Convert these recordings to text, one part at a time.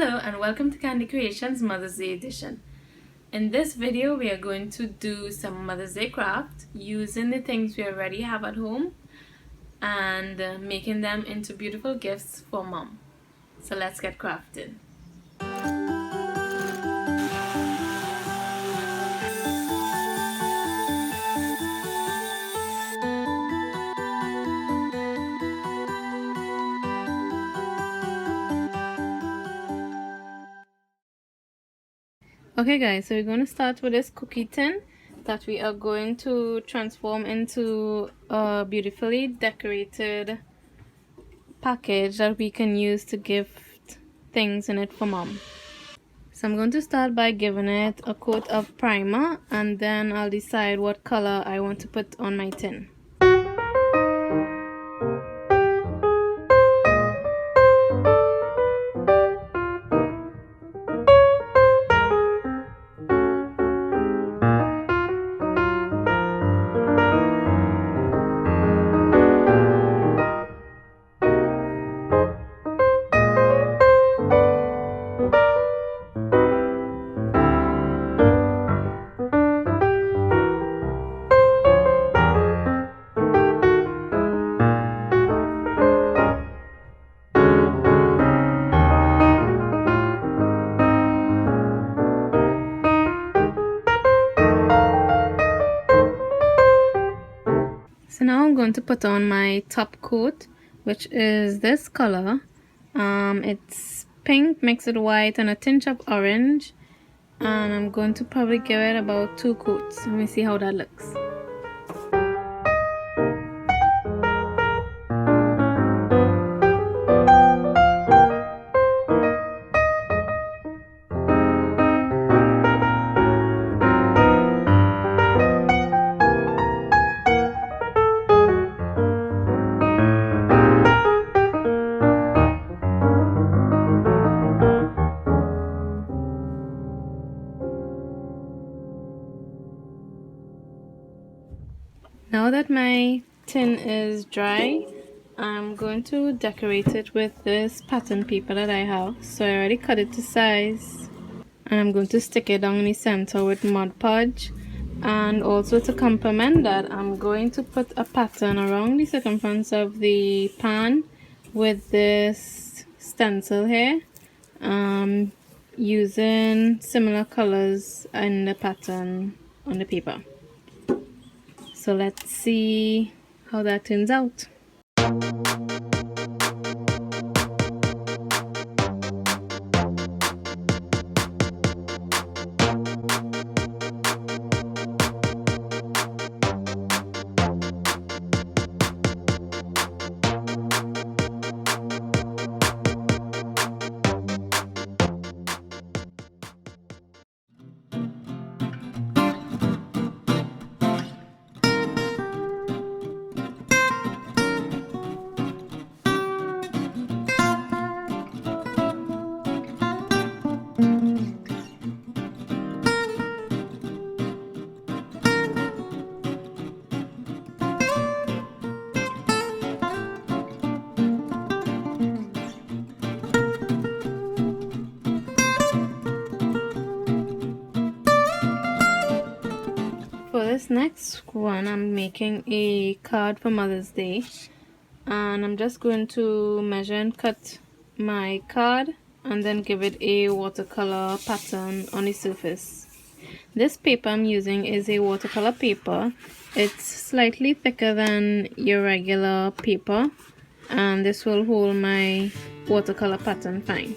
Hello and welcome to Candy Creations Mother's Day edition. In this video we are going to do some Mother's Day craft using the things we already have at home and making them into beautiful gifts for mom. So let's get crafting. Okay guys, so we're going to start with this cookie tin that we are going to transform into a beautifully decorated package that we can use to gift things in it for mom. So I'm going to start by giving it a coat of primer and then I'll decide what color I want to put on my tin. So now I'm going to put on my top coat, which is this color. It's pink mixed with white and a tinge of orange, and I'm going to probably give it about 2 coats. Let me see how that looks. Now that my tin is dry, I'm going to decorate it with this pattern paper that I have. So I already cut it to size and I'm going to stick it down in the center with Mod Podge. And also to complement that, I'm going to put a pattern around the circumference of the pan with this stencil here, using similar colors in the pattern on the paper. So let's see how that turns out. For this next one, I'm making a card for Mother's Day, and I'm just going to measure and cut my card and then give it a watercolor pattern on the surface. This paper I'm using is a watercolor paper. It's slightly thicker than your regular paper, and this will hold my watercolor pattern fine.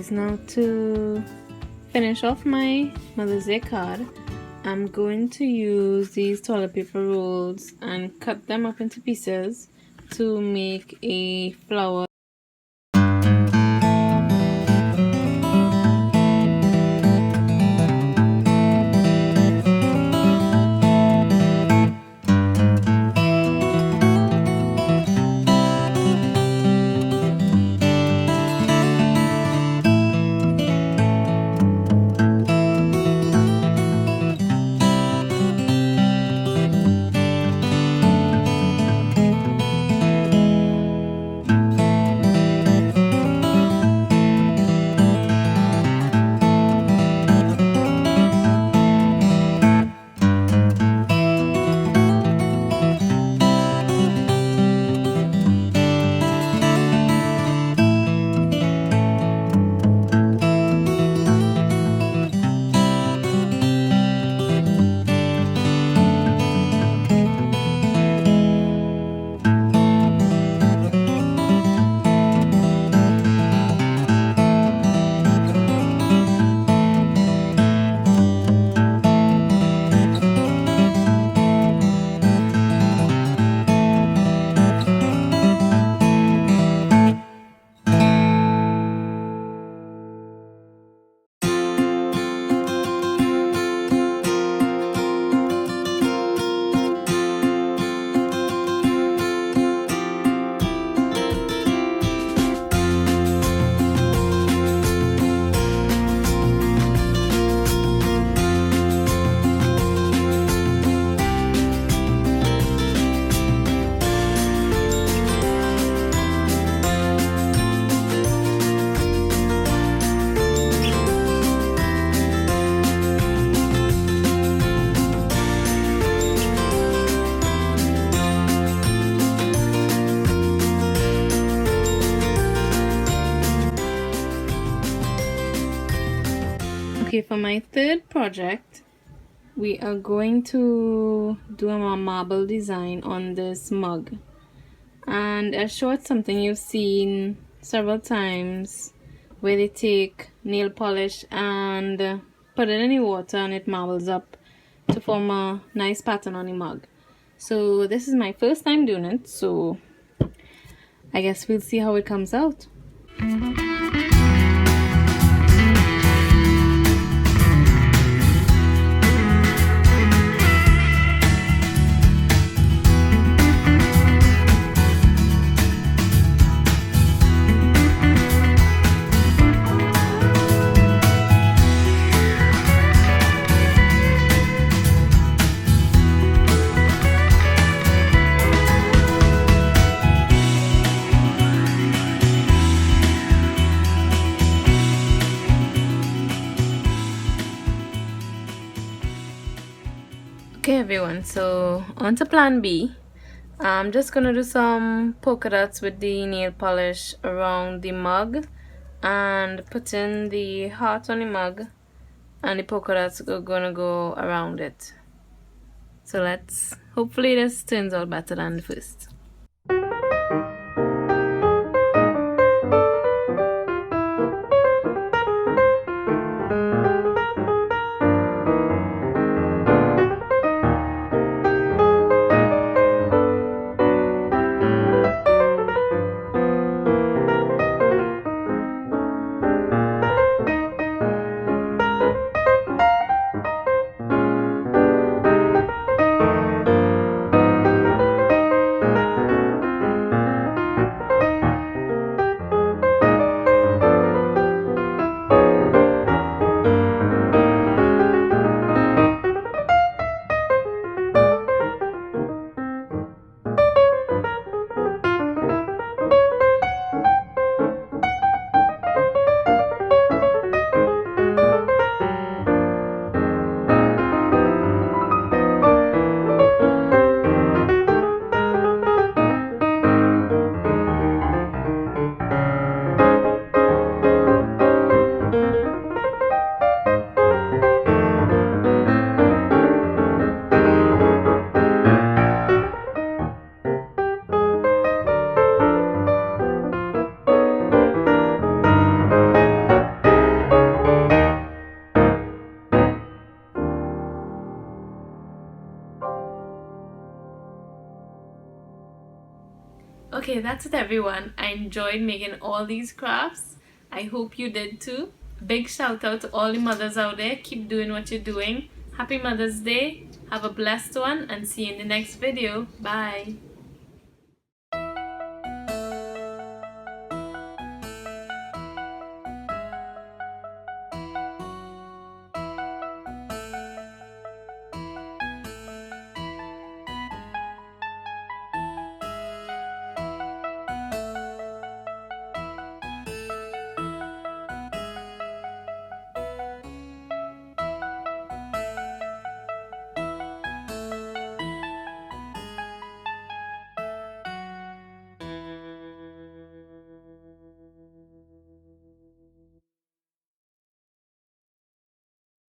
guys, now to finish off my Mother's Day card, I'm going to use these toilet paper rolls and cut them up into pieces to make a flower. Okay, for my third project, we are going to do a marble design on this mug. And I'll show it something you've seen several times, where they take nail polish and put it in the water and it marbles up to form a nice pattern on the mug. So this is my first time doing it, so I guess we'll see how it comes out. Okay everyone, so on to plan B. I'm just gonna do some polka dots with the nail polish around the mug and put in the heart on the mug, and the polka dots are gonna go around it. So hopefully this turns out better than the first. Okay, that's it everyone. I enjoyed making all these crafts. I hope you did too. Big shout out to all the mothers out there. Keep doing what you're doing. Happy Mother's Day. Have a blessed one and see you in the next video. Bye.